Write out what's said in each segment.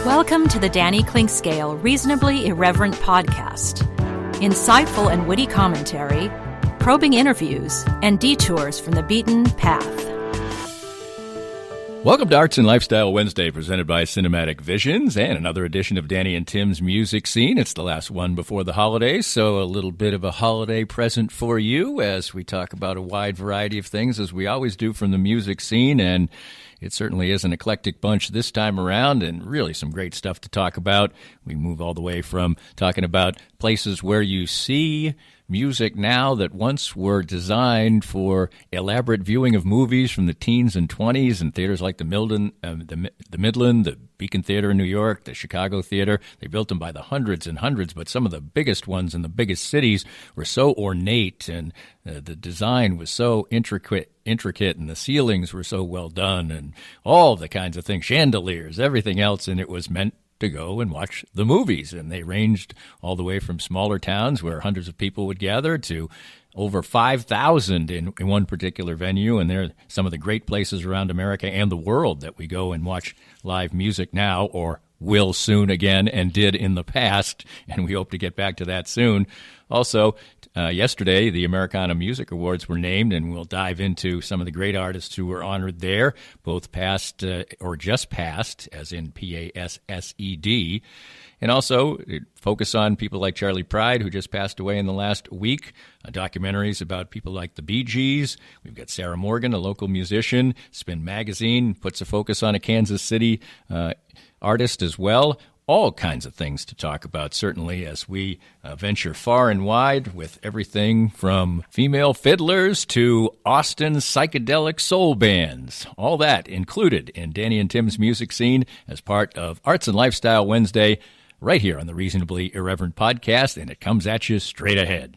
Welcome to the Danny Clinkscale Reasonably Irreverent podcast. Insightful and witty commentary, probing interviews, and detours from the beaten path. Welcome to Arts and Lifestyle Wednesday, presented by Cinematic Visions, and another edition of Danny and Tim's Music Scene. It's the last one before the holidays, so a little bit of a holiday present for you as we talk about a wide variety of things, as we always do from the music scene, and it certainly is an eclectic bunch this time around, and really some great stuff to talk about. We move all the way from talking about places where you see music now that once were designed for elaborate viewing of movies from the teens and 20s in theaters like the Midland, the Beacon Theater in New York, the Chicago Theater. They built them by the hundreds and hundreds, but some of the biggest ones in the biggest cities were so ornate, and the design was so intricate, and the ceilings were so well done, and all the kinds of things, chandeliers, everything else, and it was meant to go and watch the movies. And they ranged all the way from smaller towns where hundreds of people would gather to over 5,000 in one particular venue. And they're some of the great places around America and the world that we go and watch live music now, or will soon again, and did in the past. And we hope to get back to that soon. Also, yesterday, the Americana Music Awards were named, and we'll dive into some of the great artists who were honored there, both past or just passed, as in P-A-S-S-E-D. And also focus on people like Charlie Pride, who just passed away in the last week, documentaries about people like the Bee Gees. We've got Sarah Morgan, a local musician. Spin Magazine puts a focus on a Kansas City artist as well. All kinds of things to talk about, certainly, as we venture far and wide with everything from female fiddlers to Austin psychedelic soul bands. All that included in Danny and Tim's Music Scene as part of Arts and Lifestyle Wednesday, right here on the Reasonably Irreverent podcast, and it comes at you straight ahead.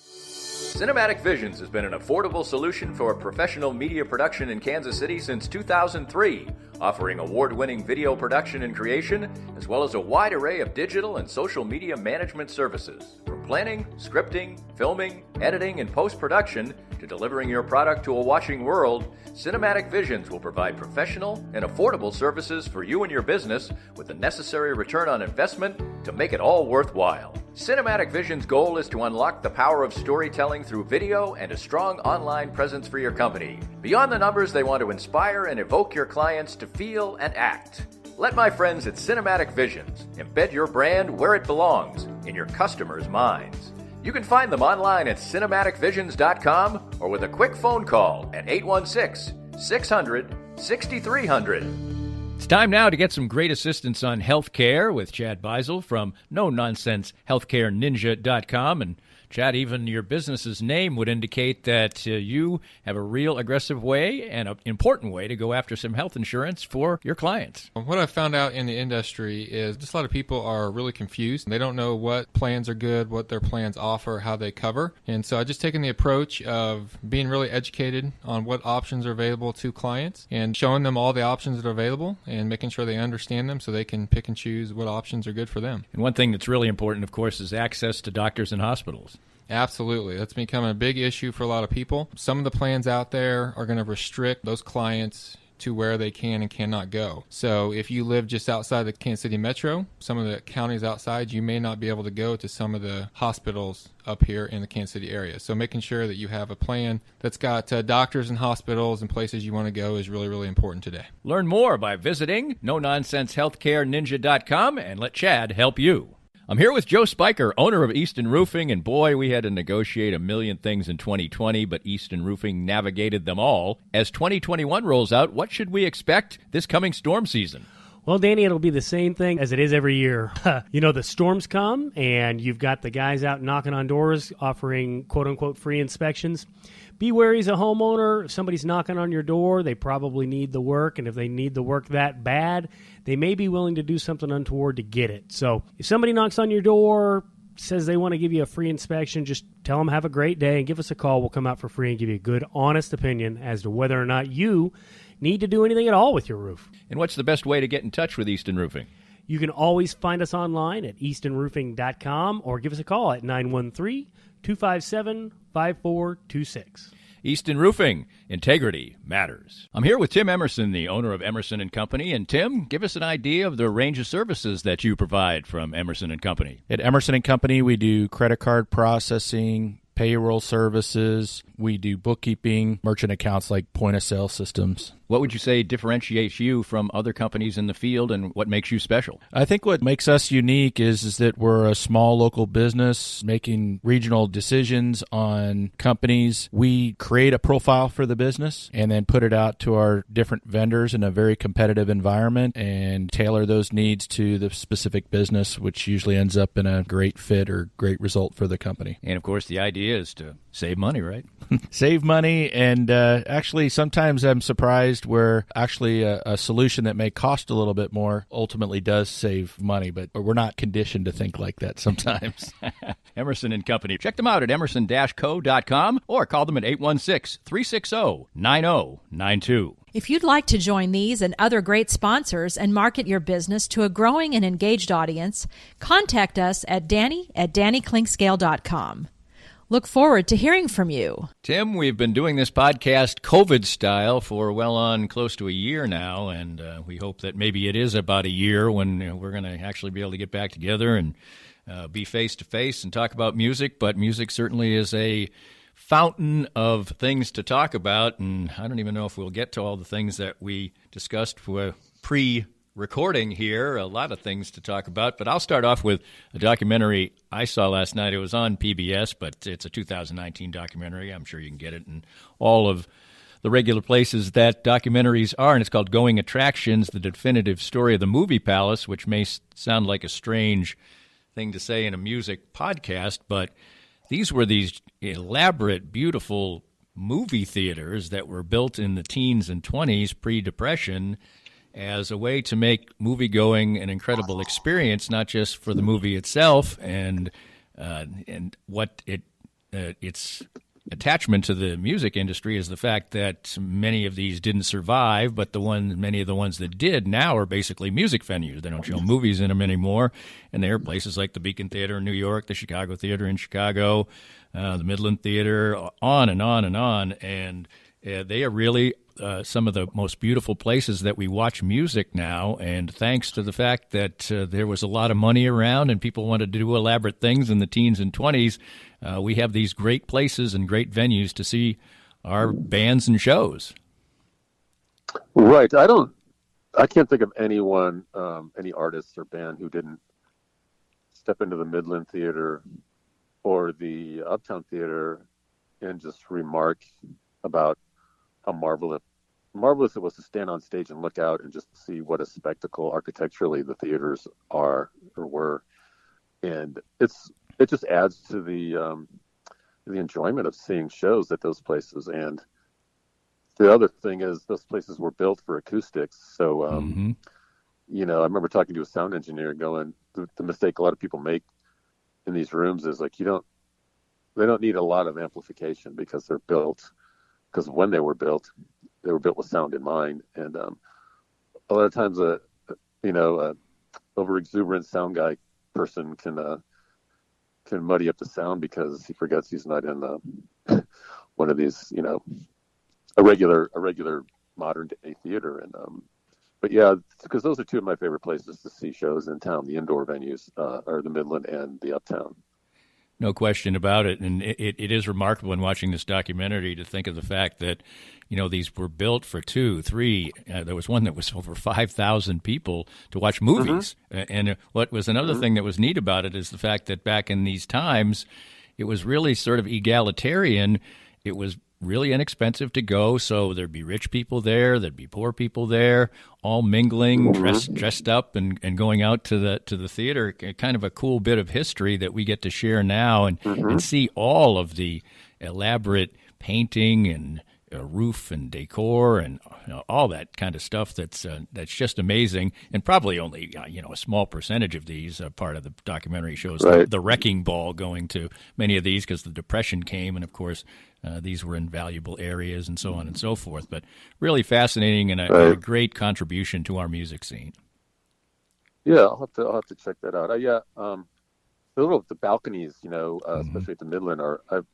Cinematic Visions has been an affordable solution for professional media production in Kansas City since 2003, offering award-winning video production and creation, as well as a wide array of digital and social media management services. From planning, scripting, filming, editing, and post-production, to delivering your product to a watching world, Cinematic Visions will provide professional and affordable services for you and your business with the necessary return on investment to make it all worthwhile. Cinematic Visions' goal is to unlock the power of storytelling through video and a strong online presence for your company. Beyond the numbers, they want to inspire and evoke your clients to feel and act. Let my friends at Cinematic Visions embed your brand where it belongs, in your customers' minds. You can find them online at cinematicvisions.com or with a quick phone call at 816-600-6300. It's time now to get some great assistance on healthcare with Chad Beisel from no-nonsense-healthcareninja.com. And Chad, even your business's name would indicate that you have a real aggressive way and an important way to go after some health insurance for your clients. What I've found out in the industry is just a lot of people are really confused. They don't know what plans are good, what their plans offer, how they cover. And so I've just taken the approach of being really educated on what options are available to clients and showing them all the options that are available and making sure they understand them so they can pick and choose what options are good for them. And one thing that's really important, of course, is access to doctors and hospitals. Absolutely. That's becoming a big issue for a lot of people. Some of the plans out there are going to restrict those clients to where they can and cannot go. So if you live just outside the Kansas City metro, some of the counties outside, you may not be able to go to some of the hospitals up here in the Kansas City area. So making sure that you have a plan that's got doctors and hospitals and places you want to go is really, really important today. Learn more by visiting no-nonsense-healthcareninja.com and let Chad help you. I'm here with Joe Spiker, owner of Easton Roofing, and boy, we had to negotiate a million things in 2020, but Easton Roofing navigated them all. As 2021 rolls out, what should we expect this coming storm season? Well, Danny, it'll be the same thing as it is every year. The storms come, and you've got the guys out knocking on doors offering quote-unquote free inspections. Be wary as a homeowner. If somebody's knocking on your door, they probably need the work, and if they need the work that bad, they may be willing to do something untoward to get it. So if somebody knocks on your door, says they want to give you a free inspection, just tell them have a great day and give us a call. We'll come out for free and give you a good, honest opinion as to whether or not you need to do anything at all with your roof. And what's the best way to get in touch with Easton Roofing? You can always find us online at eastonroofing.com or give us a call at 913-257-5426. Easton Roofing. Integrity matters. I'm here with Tim Emerson, the owner of Emerson & Company. And Tim, give us an idea of the range of services that you provide from Emerson & Company. At Emerson & Company, we do credit card processing, payroll services. We do bookkeeping, merchant accounts like point-of-sale systems. What would you say differentiates you from other companies in the field, and what makes you special? I think what makes us unique is that we're a small local business making regional decisions on companies. We create a profile for the business and then put it out to our different vendors in a very competitive environment and tailor those needs to the specific business, which usually ends up in a great fit or great result for the company. And, of course, the idea is to save money, right? Save money, and actually sometimes I'm surprised where actually a solution that may cost a little bit more ultimately does save money, but we're not conditioned to think like that sometimes. Emerson & Company. Check them out at emerson-co.com or call them at 816-360-9092. If you'd like to join these and other great sponsors and market your business to a growing and engaged audience, contact us at danny@dannyclinkscale.com. Look forward to hearing from you. Tim, we've been doing this podcast COVID style for well on close to a year now, and we hope that maybe it is about a year when we're going to actually be able to get back together and be face-to-face and talk about music. But music certainly is a fountain of things to talk about, and I don't even know if we'll get to all the things that we discussed for pre-recording here. A lot of things to talk about, but I'll start off with a documentary I saw last night. It was on PBS, but it's a 2019 documentary. I'm sure you can get it in all of the regular places that documentaries are, and it's called Going Attractions, the definitive story of the movie palace, which may sound like a strange thing to say in a music podcast, but these were these elaborate, beautiful movie theaters that were built in the teens and 20s, pre-Depression, as a way to make movie-going an incredible experience, not just for the movie itself and what its attachment to the music industry is the fact that many of these didn't survive, but many of the ones that did now are basically music venues. They don't show movies in them anymore, and they are places like the Beacon Theater in New York, the Chicago Theater in Chicago, the Midland Theater, on and on and on, and they are really some of the most beautiful places that we watch music now, and thanks to the fact that there was a lot of money around and people wanted to do elaborate things in the teens and 20s, we have these great places and great venues to see our bands and shows. Right. I can't think of anyone, any artist or band who didn't step into the Midland Theater or the Uptown Theater and just remark about how marvelous it was to stand on stage and look out and just see what a spectacle architecturally the theaters are or were. And it just adds to the enjoyment of seeing shows at those places. And the other thing is those places were built for acoustics. So, I remember talking to a sound engineer going, the mistake a lot of people make in these rooms is like, they don't need a lot of amplification because when they were built with sound in mind. And a lot of times over exuberant sound guy person can muddy up the sound because he forgets he's not in one of these, a regular modern day theater. And but yeah, because those are two of my favorite places to see shows in town. The indoor venues are the Midland and the Uptown. No question about it. And it is remarkable in watching this documentary to think of the fact that, these were built for 2, 3. There was one that was over 5,000 people to watch movies. Mm-hmm. And what was another thing that was neat about it is the fact that back in these times, it was really sort of egalitarian. It was really inexpensive to go, so there'd be rich people there, there'd be poor people there, all mingling, dressed up, and going out to the theater. Kind of a cool bit of history that we get to share now, and see all of the elaborate painting and roof and decor and all that kind of stuff that's just amazing. And probably only a small percentage of these part of the documentary shows the wrecking ball going to many of these because the Depression came, and of course these were in valuable areas and so on and so forth. But really fascinating and a great contribution to our music scene. Yeah, I'll have to check that out. The balconies, especially at the Midland, I've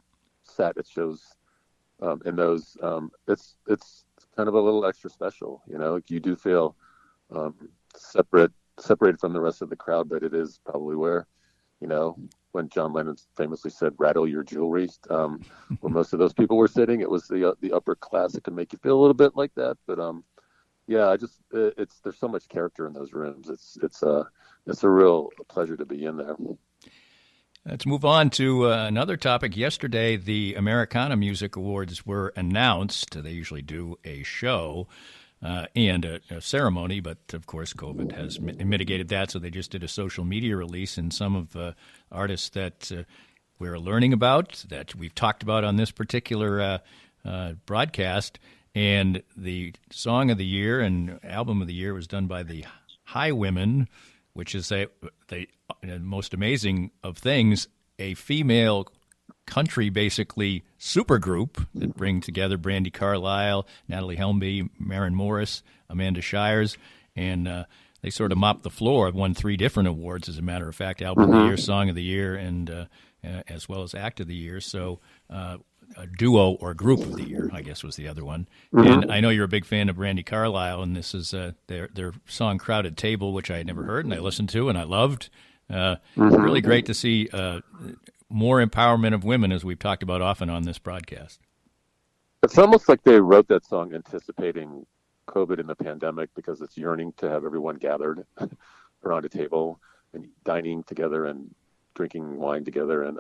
sat at shows in those, it's kind of a little extra special. You do feel separated from the rest of the crowd, but it is probably where, when John Lennon famously said, "Rattle your jewelry," where most of those people were sitting, it was the upper class that can make you feel a little bit like that. But yeah, there's so much character in those rooms. It's a real pleasure to be in there. Let's move on to another topic. Yesterday, the Americana Music Awards were announced. They usually do a show and a ceremony, but of course COVID has mitigated that, so they just did a social media release, and some of the artists that we're learning about, that we've talked about on this particular broadcast, and the Song of the Year and Album of the Year was done by the Highwomen, which is the most amazing of things, a female country, basically, supergroup that bring together Brandi Carlile, Natalie Helmby, Maren Morris, Amanda Shires, and they sort of mopped the floor. Won 3 different awards, as a matter of fact, Album of the Year, Song of the Year, and as well as Act of the Year. So a duo or group of the year, I guess, was the other one. And I know you're a big fan of Brandi Carlile, and this is their song "Crowded Table," which I had never heard, and I listened to and I loved. Really great to see more empowerment of women, as we've talked about often on this broadcast. It's almost like they wrote that song anticipating COVID and the pandemic, because it's yearning to have everyone gathered around a table and dining together and drinking wine together. And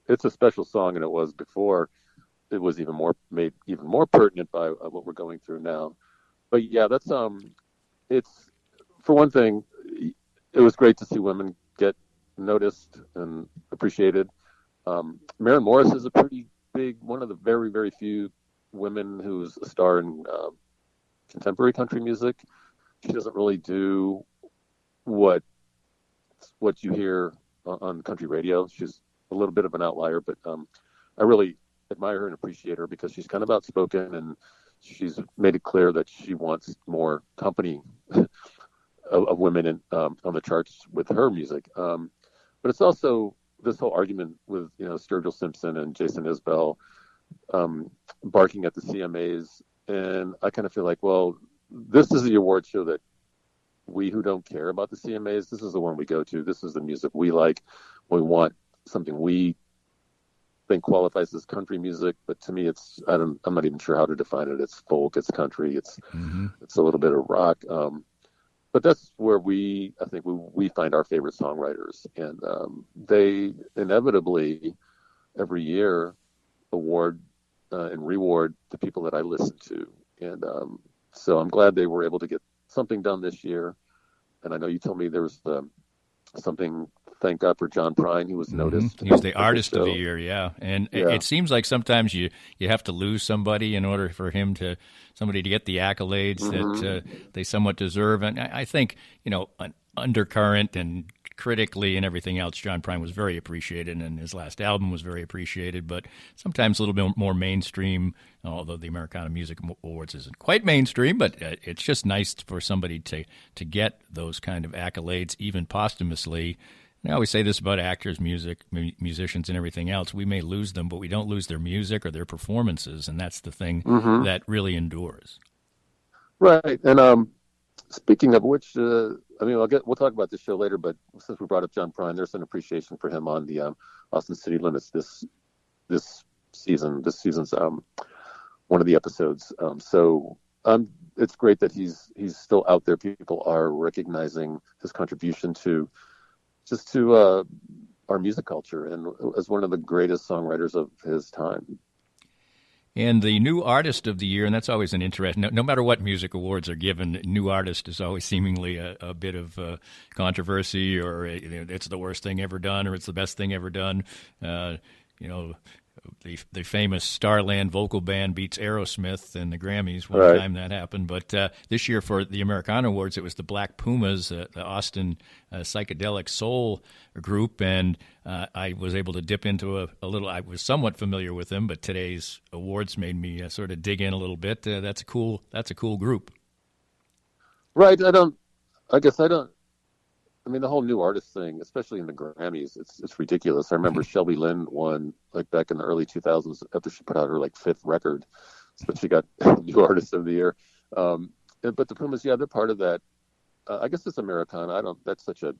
it's a special song, and it was before. It was made even more pertinent by what we're going through now. But yeah, that's it's, for one thing, it was great to see women get noticed and appreciated. Maren Morris is a pretty big, one of the very, very few women who's a star in contemporary country music. She doesn't really do what you hear on country radio. She's a little bit of an outlier, but I really admire her and appreciate her, because she's kind of outspoken, and she's made it clear that she wants more company of women on the charts with her music. But it's also this whole argument with Sturgill Simpson and Jason Isbell barking at the CMAs, and I kind of feel like, well, this is the award show that we who don't care about the CMAs, this is the one we go to. This is the music we like. We want something we think qualifies as country music, but to me, I'm not even sure how to define it. It's folk, it's country, it's a little bit of rock. But that's where I think we find our favorite songwriters, and they inevitably every year award and reward the people that I listen to, and so I'm glad they were able to get something done this year. And I know you told me there was something. Thank God for John Prine, who was noticed. He was the artist of the year, yeah. And it seems like sometimes you have to lose somebody in order for somebody to get the accolades that they somewhat deserve. And I think, an undercurrent and critically and everything else, John Prine was very appreciated, and his last album was very appreciated, but sometimes a little bit more mainstream, although the Americana Music Awards isn't quite mainstream, but it's just nice for somebody to get those kind of accolades, even posthumously. And I always say this about actors, musicians, and everything else. We may lose them, but we don't lose their music or their performances, and that's the thing that really endures. Right. And speaking of which, we'll talk about this show later, but since we brought up John Prine, there's an appreciation for him on the Austin City Limits this season. This season's one of the episodes. So it's great that he's still out there. People are recognizing his contribution to our music culture, and as one of the greatest songwriters of his time. And the new artist of the year, and that's always an interest. No matter what music awards are given, new artist is always seemingly a bit of controversy, or it's the worst thing ever done, or it's the best thing ever done. The famous Starland vocal band beats Aerosmith in the Grammys one time that happened. But this year for the Americana Awards, it was the Black Pumas, the Austin psychedelic soul group, and I was able to dip into a little. I was somewhat familiar with them, but today's awards made me sort of dig in a little bit. That's a cool group. Right. I I mean, the whole new artist thing, especially in the Grammys, it's ridiculous. I remember Shelby Lynn won like back in the early 2000s after she put out her like fifth record, so she got new artist of the year. But the Pumas, yeah, they're part of that. I guess it's Americana. I don't. That's such a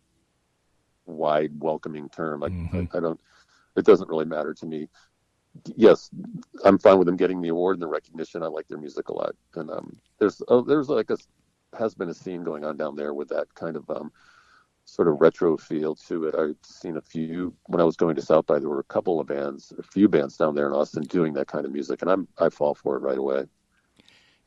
wide, welcoming term. I don't. It doesn't really matter to me. Yes, I'm fine with them getting the award and the recognition. I like their music a lot, and there's like has been a scene going on down there with that kind of sort of retro feel to it. I've seen a few when I was going to South by. There were a few bands down there in Austin doing that kind of music, and I fall for it right away.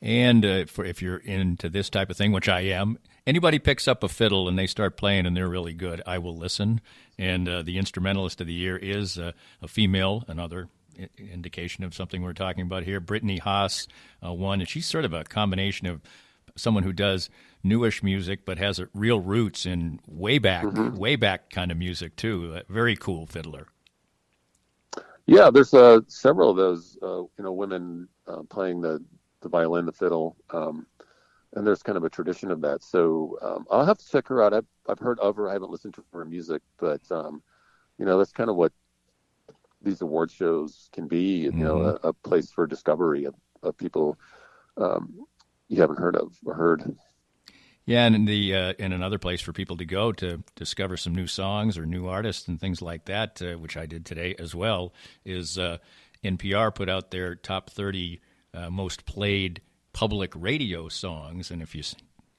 And if you're into this type of thing, which I am, anybody picks up a fiddle and they start playing and they're really good, I will listen. And the instrumentalist of the year is a female, another indication of something we're talking about here. Brittany Haas won, and she's sort of a combination of someone who does newish music but has real roots in way back kind of music too. A very cool fiddler. Yeah, there's several of those women playing the violin, the fiddle, and there's kind of a tradition of that. So I'll have to check her out. I've heard of her. I haven't listened to her music, but that's kind of what these award shows can be. A place for discovery of people you haven't heard of or heard. Yeah, and in another place for people to go to discover some new songs or new artists and things like that, which I did today as well, is NPR put out their top 30 most played public radio songs, and if you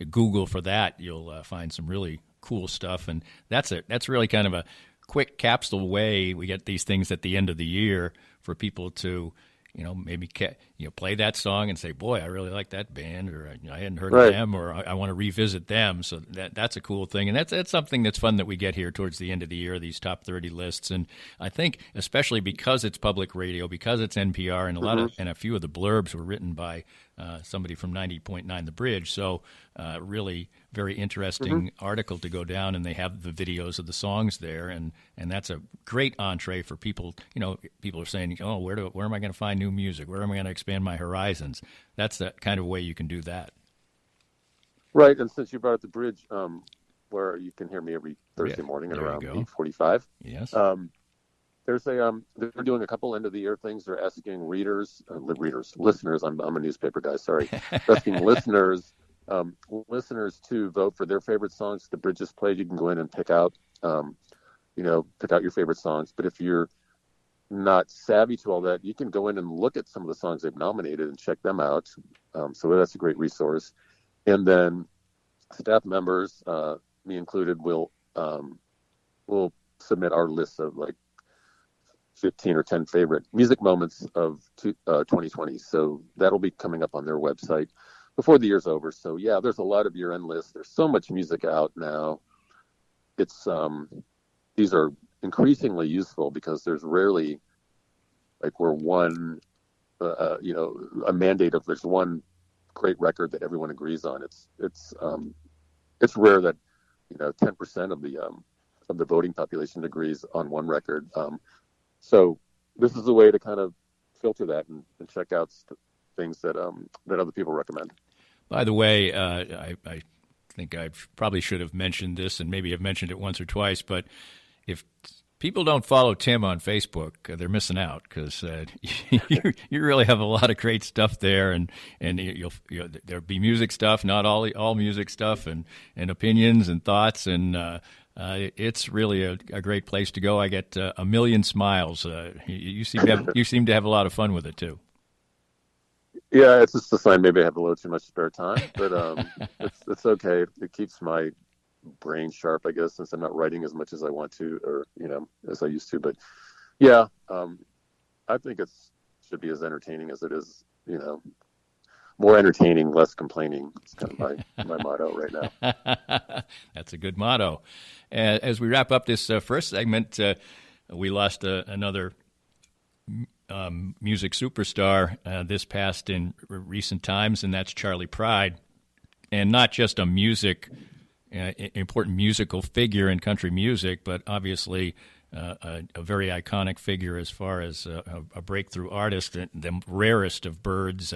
Google for that, you'll find some really cool stuff. And that's really kind of a quick capsule way. We get these things at the end of the year for people to maybe play that song and say, boy, I really like that band, or I hadn't heard of them, or I want to revisit them. So that's a cool thing. And that's something that's fun that we get here towards the end of the year, these top 30 lists. And I think especially because it's public radio, because it's NPR, and a few of the blurbs were written by somebody from 90.9 The Bridge. So really very interesting article to go down, and they have the videos of the songs there, and that's a great entree for people. People are saying, oh, where am I going to find new music? Where am I going to expand my horizons? That's the kind of way you can do that. Right, and since you brought up The Bridge, where you can hear me every Thursday morning at around 8:45. Yes. They're doing a couple end of the year things. They're asking listeners. I'm a newspaper guy. Sorry, they're asking listeners to vote for their favorite songs. The Bridge is played. You can go in and pick out your favorite songs. But if you're not savvy to all that, you can go in and look at some of the songs they've nominated and check them out. So that's a great resource. And then staff members, me included, will submit our list of like 15 or 10 favorite music moments of 2020. So that'll be coming up on their website before the year's over. So yeah, there's a lot of year-end lists. There's so much music out now. It's these are increasingly useful because there's rarely a mandate of there's one great record that everyone agrees on. It's rare that 10% of the voting population agrees on one record. So this is a way to kind of filter that and check out things that other people recommend. By the way, I think I probably should have mentioned this, and maybe I've mentioned it once or twice, but if people don't follow Tim on Facebook, they're missing out, because you really have a lot of great stuff there, and there'll be music stuff, not all music stuff, and opinions and thoughts, and it's really a great place to go. I get a million smiles. You seem to have a lot of fun with it too. Yeah, it's just a sign maybe I have a little too much spare time, but it's okay. It keeps my brain sharp, I guess, since I'm not writing as much as I want to, or as I used to. But yeah, I think it should be as entertaining as it is. More entertaining, less complaining. It's kind of my motto right now. That's a good motto. As we wrap up this first segment, we lost another music superstar this past in recent times, and that's Charlie Pride. And not just a important musical figure in country music, but obviously a very iconic figure as far as a breakthrough artist, the rarest of birds,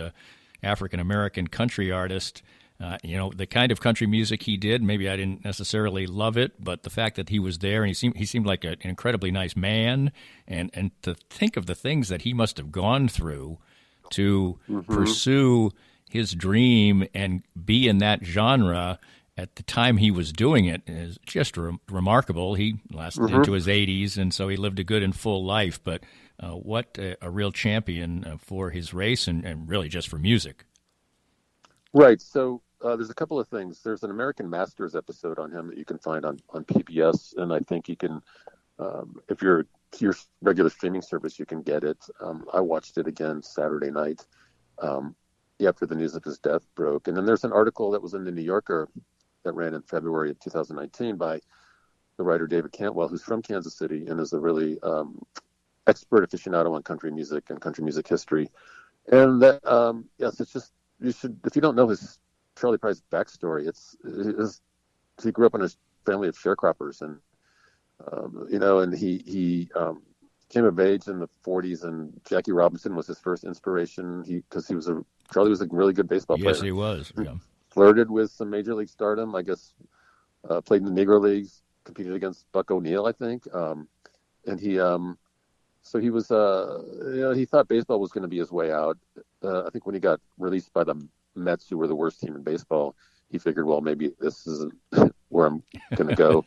African-American country artist. The kind of country music he did, maybe I didn't necessarily love it, but the fact that he was there and he seemed like an incredibly nice man, and to think of the things that he must have gone through to pursue his dream and be in that genre at the time he was doing it is just remarkable. He lasted into his 80s, and so he lived a good and full life, but what a real champion for his race and really just for music. Right. So there's a couple of things. There's an American Masters episode on him that you can find on PBS, and I think you can, if you're your regular streaming service, you can get it. I watched it again Saturday night after the news of his death broke. And then there's an article that was in the New Yorker that ran in February of 2019 by the writer David Cantwell, who's from Kansas City and is a really expert aficionado on country music and country music history. And that, yes, it's just, you should, if you don't know his Charlie Pride's backstory, he grew up in a family of sharecroppers, and and he came of age in the 40s, and Jackie Robinson was his first inspiration. Charlie was a really good baseball player. Yes, he was. Yeah. Flirted with some major league stardom. I guess played in the Negro Leagues, competed against Buck O'Neil, I think, and he. So he was, he thought baseball was going to be his way out. I think when he got released by the Mets, who were the worst team in baseball, he figured, well, maybe this isn't where I'm going to go.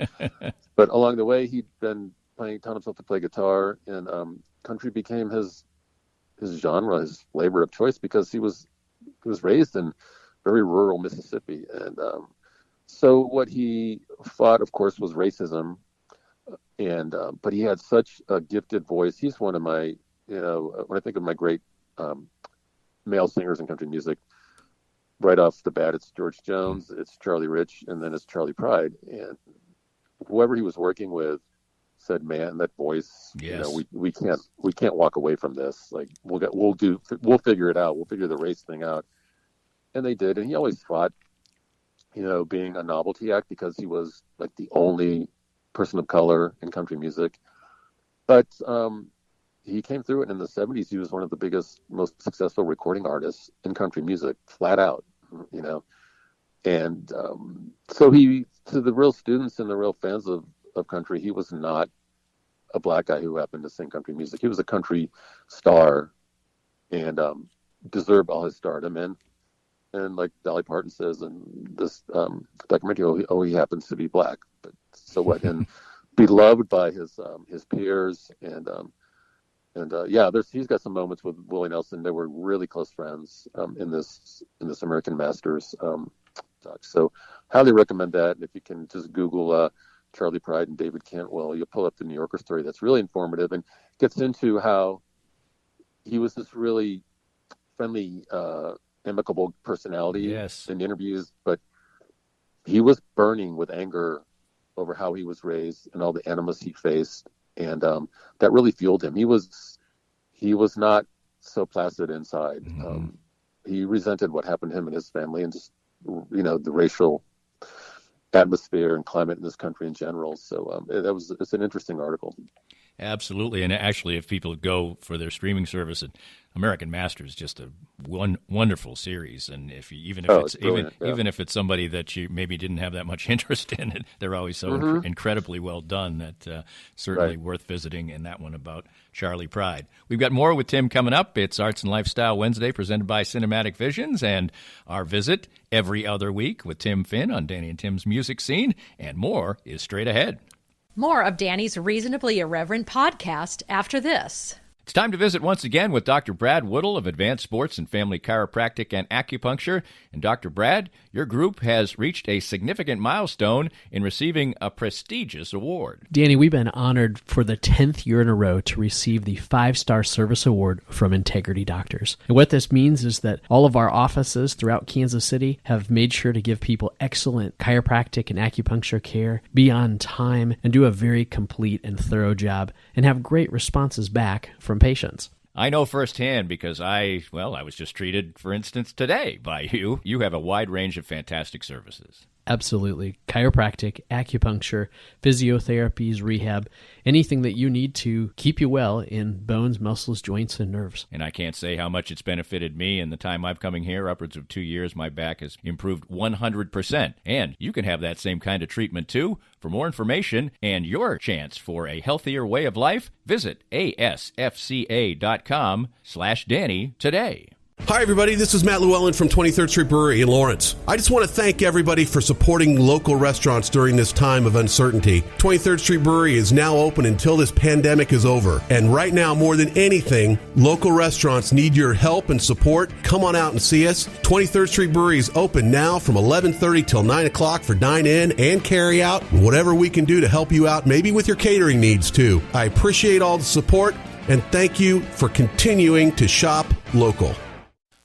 But along the way, he'd been taught himself to play guitar, and country became his genre, his flavor of choice, because he was raised in very rural Mississippi. And so what he fought, of course, was racism. And but he had such a gifted voice. He's one of my, when I think of my great male singers in country music, right off the bat, it's George Jones, it's Charlie Rich, and then it's Charlie Pride. And whoever he was working with said, "Man, that voice, yes. We can't walk away from this. Like we'll figure it out. We'll figure the race thing out." And they did. And he always fought, being a novelty act, because he was like the only person of color in country music. But he came through it. In the 70s, he was one of the biggest, most successful recording artists in country music, flat out, And so to the real students and the real fans of country, he was not a black guy who happened to sing country music. He was a country star and deserved all his stardom. And like Dolly Parton says in this documentary, he happens to be black. But so what? And beloved by his peers, he's got some moments with Willie Nelson. They were really close friends in this American Masters doc. So highly recommend that. And if you can just Google Charlie Pride and David Cantwell, you'll pull up the New Yorker story. That's really informative and gets into how he was this really friendly, amicable personality in interviews, but he was burning with anger over how he was raised and all the animus he faced, and that really fueled him. He was not so placid inside. Mm-hmm. He resented what happened to him and his family, and just the racial atmosphere and climate in this country in general. So it's an interesting article. Absolutely. And actually, if people go for their streaming service, American Masters is just a wonderful series. And even if it's somebody that you maybe didn't have that much interest in, it, they're always so incredibly well done that certainly worth visiting. And that one about Charlie Pride. We've got more with Tim coming up. It's Arts and Lifestyle Wednesday, presented by Cinematic Visions, and our visit every other week with Tim Finn on Danny and Tim's Music Scene, and more is straight ahead. More of Danny's Reasonably Irreverent podcast after this. It's time to visit once again with Dr. Brad Woodle of Advanced Sports and Family Chiropractic and Acupuncture. And Dr. Brad, your group has reached a significant milestone in receiving a prestigious award. Danny, we've been honored for the 10th year in a row to receive the 5-Star Service Award from Integrity Doctors. And what this means is that all of our offices throughout Kansas City have made sure to give people excellent chiropractic and acupuncture care, be on time, and do a very complete and thorough job, and have great responses back from patients. I know firsthand because I was just treated, for instance, today by you. You have a wide range of fantastic services. Absolutely. Chiropractic, acupuncture, physiotherapies, rehab, anything that you need to keep you well in bones, muscles, joints, and nerves. And I can't say how much it's benefited me in the time I've coming here, upwards of 2 years. My back has improved 100%. And you can have that same kind of treatment too. For more information and your chance for a healthier way of life, visit asfca.com/Danny today. Hi, everybody. This is Matt Llewellyn from 23rd Street Brewery in Lawrence. I just want to thank everybody for supporting local restaurants during this time of uncertainty. 23rd Street Brewery is now open until this pandemic is over. And right now, more than anything, local restaurants need your help and support. Come on out and see us. 23rd Street Brewery is open now from 11:30 till 9 o'clock for dine-in and carry-out. Whatever we can do to help you out, maybe with your catering needs, too. I appreciate all the support, and thank you for continuing to shop local.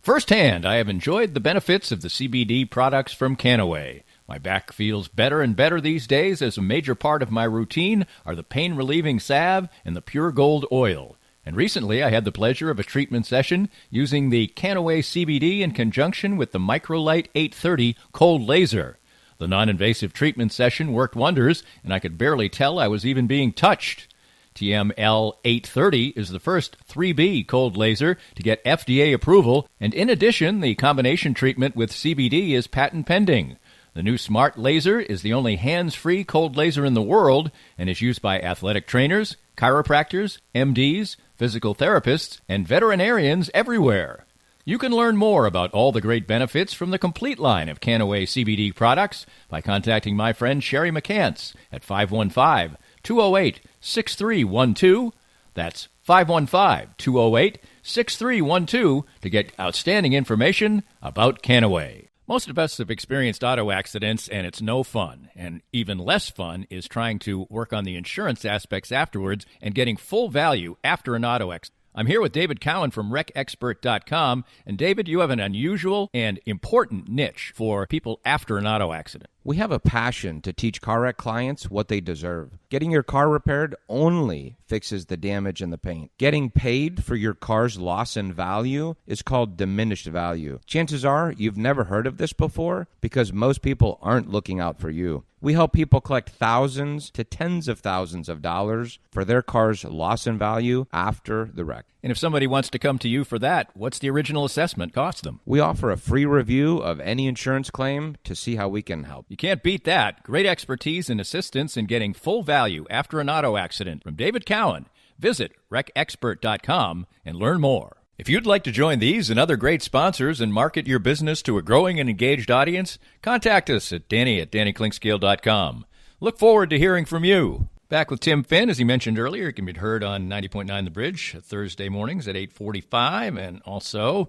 Firsthand, I have enjoyed the benefits of the CBD products from Canaway. My back feels better and better these days, as a major part of my routine are the pain-relieving salve and the pure gold oil. And recently I had the pleasure of a treatment session using the Canaway CBD in conjunction with the Microlight 830 cold laser. The non-invasive treatment session worked wonders, and I could barely tell I was even being touched. TML 830 is the first 3B cold laser to get FDA approval, and in addition, the combination treatment with CBD is patent pending. The new smart laser is the only hands-free cold laser in the world and is used by athletic trainers, chiropractors, MDs, physical therapists, and veterinarians everywhere. You can learn more about all the great benefits from the complete line of Canaway CBD products by contacting my friend Sherry McCants at 515-208-6312. That's 515-208-6312 to get outstanding information about Canaway. Most of us have experienced auto accidents, and it's no fun. And even less fun is trying to work on the insurance aspects afterwards and getting full value after an auto accident. I'm here with David Cowan from RecExpert.com. And David, you have an unusual and important niche for people after an auto accident. We have a passion to teach car wreck clients what they deserve. Getting your car repaired only fixes the damage and the paint. Getting paid for your car's loss in value is called diminished value. Chances are you've never heard of this before because most people aren't looking out for you. We help people collect thousands to tens of thousands of dollars for their car's loss in value after the wreck. And if somebody wants to come to you for that, what's the original assessment cost them? We offer a free review of any insurance claim to see how we can help. You can't beat that. Great expertise and assistance in getting full value after an auto accident from David Cowan. Visit RecExpert.com and learn more. If you'd like to join these and other great sponsors and market your business to a growing and engaged audience, contact us at Danny@DannyKlinkscale.com. Look forward to hearing from you. Back with Tim Finn, as he mentioned earlier, it can be heard on 90.9 The Bridge Thursday mornings at 8:45, and also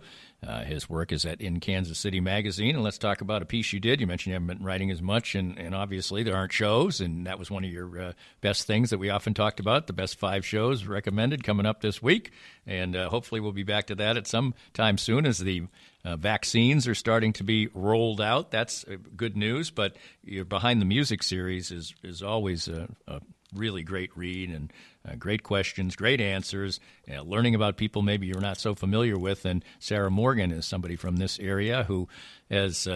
his work is in Kansas City Magazine. And let's talk about a piece you did. You mentioned you haven't been writing as much, and obviously there aren't shows, and that was one of your best things that we often talked about, the best 5 shows recommended coming up this week. And hopefully we'll be back to that at some time soon as the vaccines are starting to be rolled out. That's good news, but your Behind the Music series is always a really great read, and great questions, great answers, learning about people maybe you're not so familiar with. And Sarah Morgan is somebody from this area who has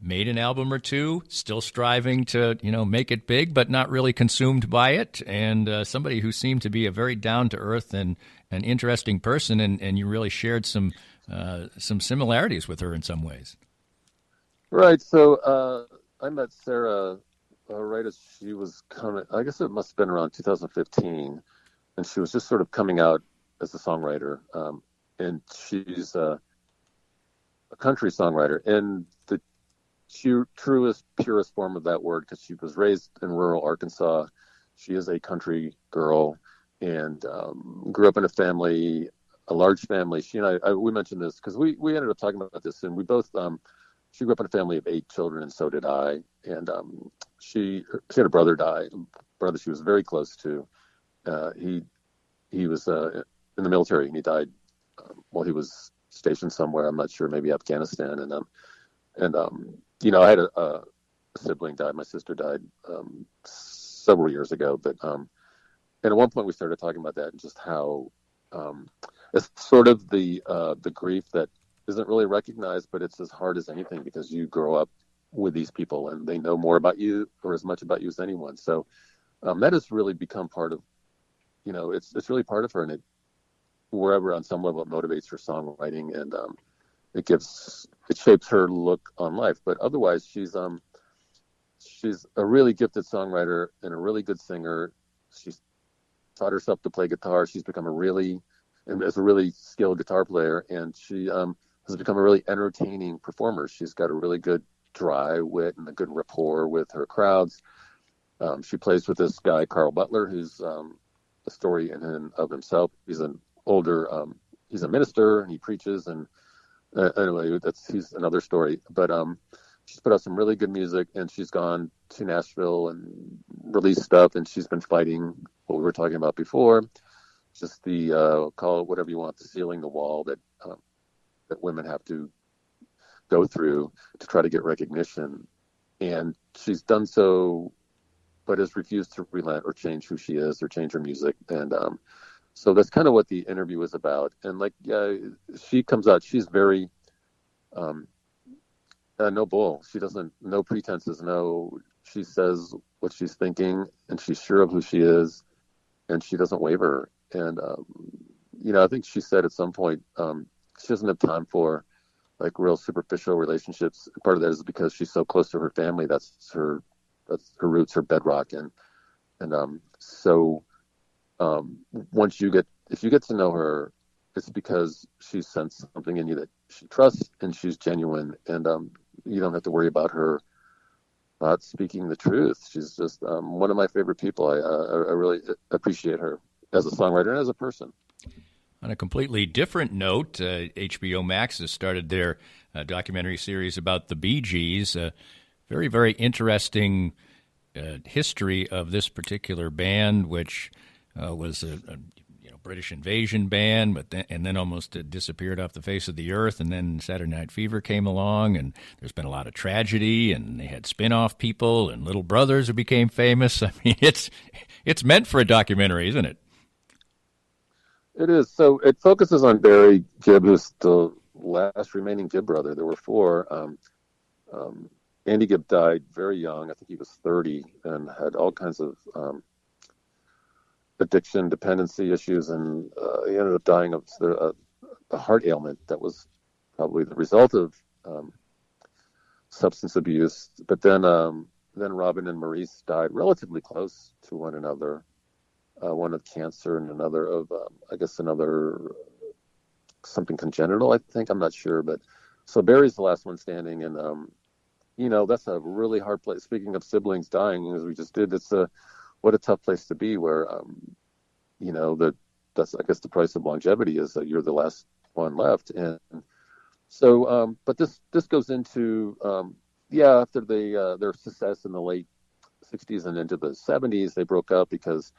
made an album or two, still striving to make it big, but not really consumed by it, and somebody who seemed to be a very down-to-earth and an interesting person, and you really shared some similarities with her in some ways. Right. So I met Sarah right as she was coming. I guess it must have been around 2015, and she was just sort of coming out as a songwriter. And she's a country songwriter in the truest, purest form of that word, because she was raised in rural Arkansas. She is a country girl and grew up in a large family. She and I we mentioned this because we ended up talking about this, and we both. She grew up in a family of 8 children, and so did I. And she had a brother die, a brother she was very close to. He was in the military, and he died while he was stationed somewhere. I'm not sure, maybe Afghanistan. And I had a sibling die. My sister died several years ago. But and at one point we started talking about that and just how it's sort of the grief that isn't really recognized, but it's as hard as anything because you grow up with these people, and they know more about you or as much about you as anyone. So that has really become part of, it's really part of her, and it, wherever on some level it motivates her songwriting, and it shapes her look on life. But otherwise, she's a really gifted songwriter and a really good singer. She's taught herself to play guitar. She's become a really skilled guitar player, and she has become a really entertaining performer. She's got a really good dry wit and a good rapport with her crowds. She plays with this guy, Carl Butler, who's a story in and of himself. He's an older, he's a minister, and he preaches, and anyway, he's another story. But she's put out some really good music, and she's gone to Nashville and released stuff, and she's been fighting what we were talking about before, just the call it whatever you want, the ceiling, the wall that women have to go through to try to get recognition. And she's done so, but has refused to relent or change who she is or change her music. And so that's kind of what the interview was about. And she comes out, she's very no bull. She doesn't, no pretenses, she says what she's thinking, and she's sure of who she is, and she doesn't waver. And, I think she said at some point, she doesn't have time for like real superficial relationships. Part of that is because she's so close to her family. That's her roots, her bedrock. So if you get to know her, it's because she sensed something in you that she trusts, and she's genuine, and you don't have to worry about her not speaking the truth. She's just one of my favorite people. I really appreciate her as a songwriter and as a person. On a completely different note, HBO Max has started their documentary series about the Bee Gees. Very, very interesting history of this particular band, which was a British invasion band, and then almost disappeared off the face of the earth. And then Saturday Night Fever came along, and there's been a lot of tragedy, and they had spin-off people and little brothers who became famous. I mean, it's meant for a documentary, isn't it? It is. So it focuses on Barry Gibb, who's the last remaining Gibb brother. There were four. Andy Gibb died very young. I think he was 30, and had all kinds of addiction, dependency issues, and he ended up dying of a heart ailment that was probably the result of substance abuse. But then Robin and Maurice died relatively close to one another. One of cancer, and another of, something congenital, I think. I'm not sure. But so Barry's the last one standing. And, that's a really hard place. Speaking of siblings dying, as we just did, what a tough place to be where, that's, I guess, the price of longevity is that you're the last one left. And so, but this goes into, after their success in the late 60s and into the 70s, they broke up because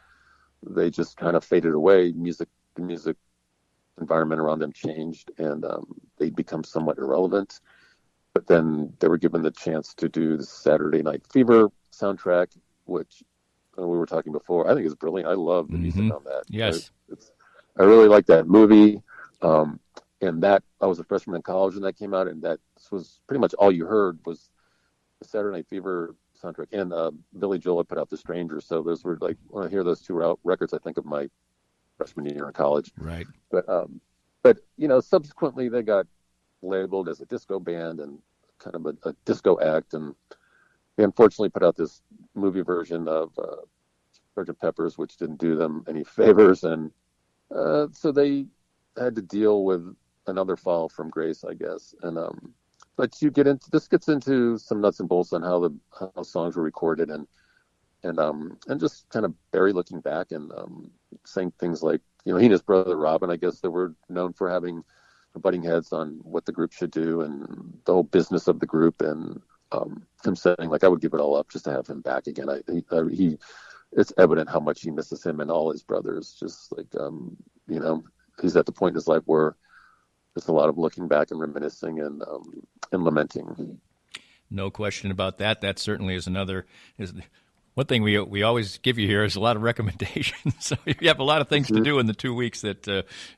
they just kind of faded away. The music environment around them changed, and they'd become somewhat irrelevant. But then they were given the chance to do the Saturday Night Fever soundtrack, which we were talking before. I think is brilliant. I love the music on that. Yes. I really like that movie. And that, I was a freshman in college when that came out, and that was pretty much all you heard was the Saturday Night Fever soundtrack. And Billy Joel had put out The Stranger, so those were like, when I hear those two records, I think of my freshman year in college. Right. But subsequently they got labeled as a disco band and kind of a disco act, and they unfortunately put out this movie version of Sgt. Pepper's, which didn't do them any favors, and so they had to deal with another fall from grace, I guess. And but this gets into some nuts and bolts on how songs were recorded, and just kind of Barry looking back and saying things like, he and his brother Robin, I guess, they were known for having butting heads on what the group should do and the whole business of the group, and him saying, like, I would give it all up just to have him back again. It's evident how much he misses him and all his brothers. Just like, he's at the point in his life where there's a lot of looking back and reminiscing and lamenting. No question about that. That certainly is One thing we always give you here is a lot of recommendations. So you have a lot of things to do in the 2 weeks that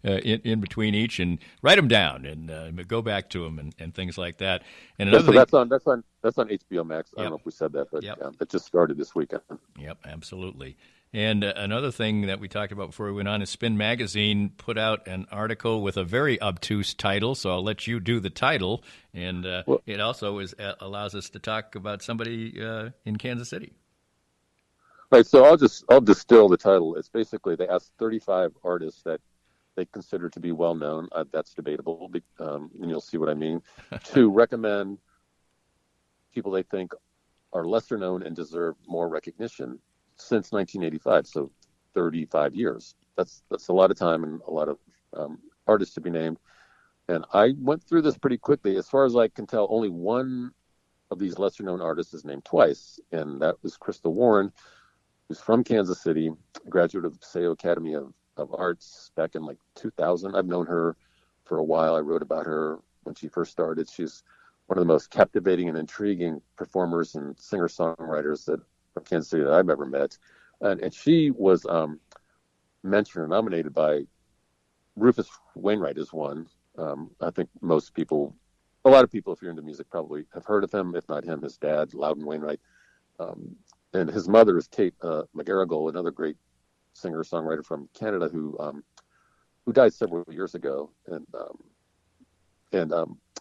in between each, and write them down and go back to them and things like that. And another thing, that's on HBO Max. I don't know if we said that, but it just started this weekend. Yep, absolutely. And another thing that we talked about before we went on is Spin Magazine put out an article with a very obtuse title, so I'll let you do the title. And it also allows us to talk about somebody in Kansas City. Right, so I'll distill the title. It's basically they asked 35 artists that they consider to be well-known. That's debatable, and you'll see what I mean, to recommend people they think are lesser known and deserve more recognition since 1985, so 35 years. That's a lot of time and a lot of artists to be named. And I went through this pretty quickly. As far as I can tell, only one of these lesser-known artists is named twice, and that was Krystle Warren, who's from Kansas City, a graduate of the Paseo Academy of Arts back in 2000. I've known her for a while. I wrote about her when she first started. She's one of the most captivating and intriguing performers and singer-songwriters from Kansas City that I've ever met. And she was mentioned or nominated by Rufus Wainwright as one. I think a lot of people, if you're into music, probably have heard of him. If not him, his dad, Loudon Wainwright. And his mother is Kate McGarrigle, another great singer-songwriter from Canada who died several years ago. And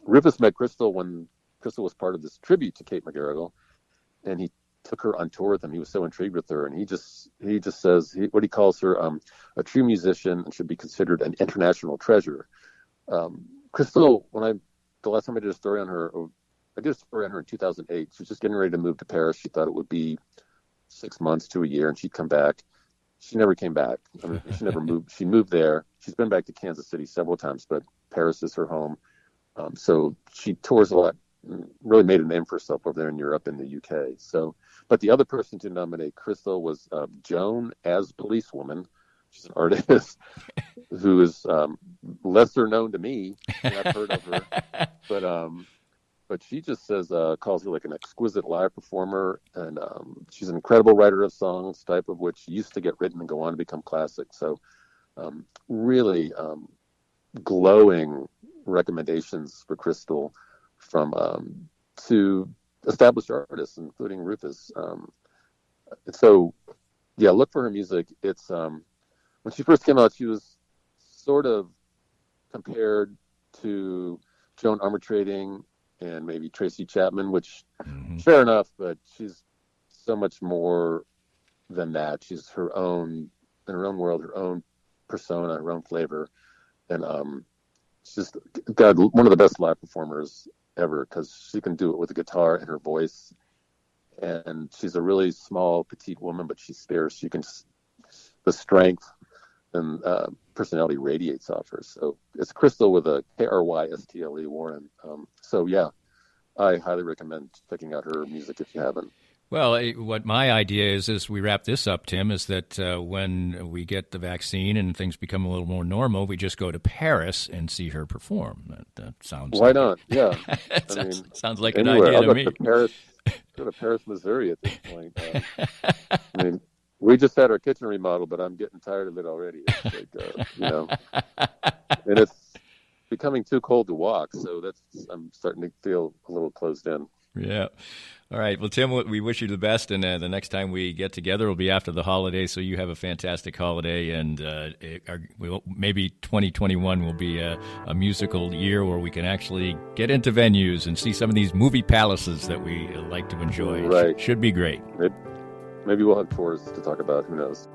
Rufus met Krystle when Krystle was part of this tribute to Kate McGarrigle, and he took her on tour with him. He was so intrigued with her, and he just says what he calls her a true musician and should be considered an international treasure. Krystle, the last time I did a story on her, I did a story on her in 2008. She was just getting ready to move to Paris. She thought it would be 6 months to a year, and she'd come back. She never came back. I mean, she never moved. She moved there. She's been back to Kansas City several times, but Paris is her home. So she tours a lot, really made a name for herself over there in Europe and the UK. So, but the other person to nominate Krystle was Joan as Policewoman. She's an artist who is lesser known to me. I've heard of her, but she just calls her like an exquisite live performer, and she's an incredible writer of songs, type of which used to get written and go on to become classics. So really glowing recommendations for Krystle from to established artists, including Rufus. So yeah, look for her music. It's when she first came out, she was sort of compared to Joan Armatrading and maybe Tracy Chapman, which fair enough, but she's so much more than that. She's her own, in her own world, her own persona, her own flavor. And she's just got one of the best live performers ever, because she can do it with a guitar and her voice. And she's a really small, petite woman, but she's fierce. The strength and personality radiates off her. So it's Krystle with a Krystle Warren. So yeah, I highly recommend checking out her music if you haven't. Well, what my idea is, as we wrap this up, Tim, is that when we get the vaccine and things become a little more normal, we just go to Paris and see her perform. That sounds. Why not? Yeah, sounds like anywhere. an idea to me. Go to Paris, Missouri at this point. I mean, we just had our kitchen remodel, but I'm getting tired of it already. It's and it's becoming too cold to walk, so I'm starting to feel a little closed in. Yeah. All right. Well, Tim, we wish you the best, and the next time we get together will be after the holiday, so you have a fantastic holiday, and maybe 2021 will be a musical year where we can actually get into venues and see some of these movie palaces that we like to enjoy. Right. Should be great. Maybe we'll have tours to talk about. Who knows?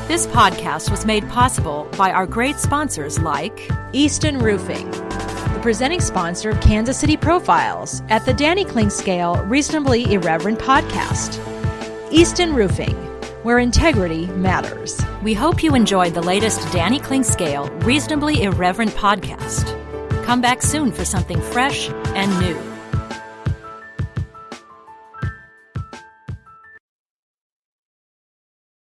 This podcast was made possible by our great sponsors like Easton Roofing, the presenting sponsor of Kansas City Profiles at the Danny Kling Scale Reasonably Irreverent podcast. Easton Roofing, where integrity matters. We hope you enjoyed the latest Danny Kling Scale Reasonably Irreverent podcast. Come back soon for something fresh and new.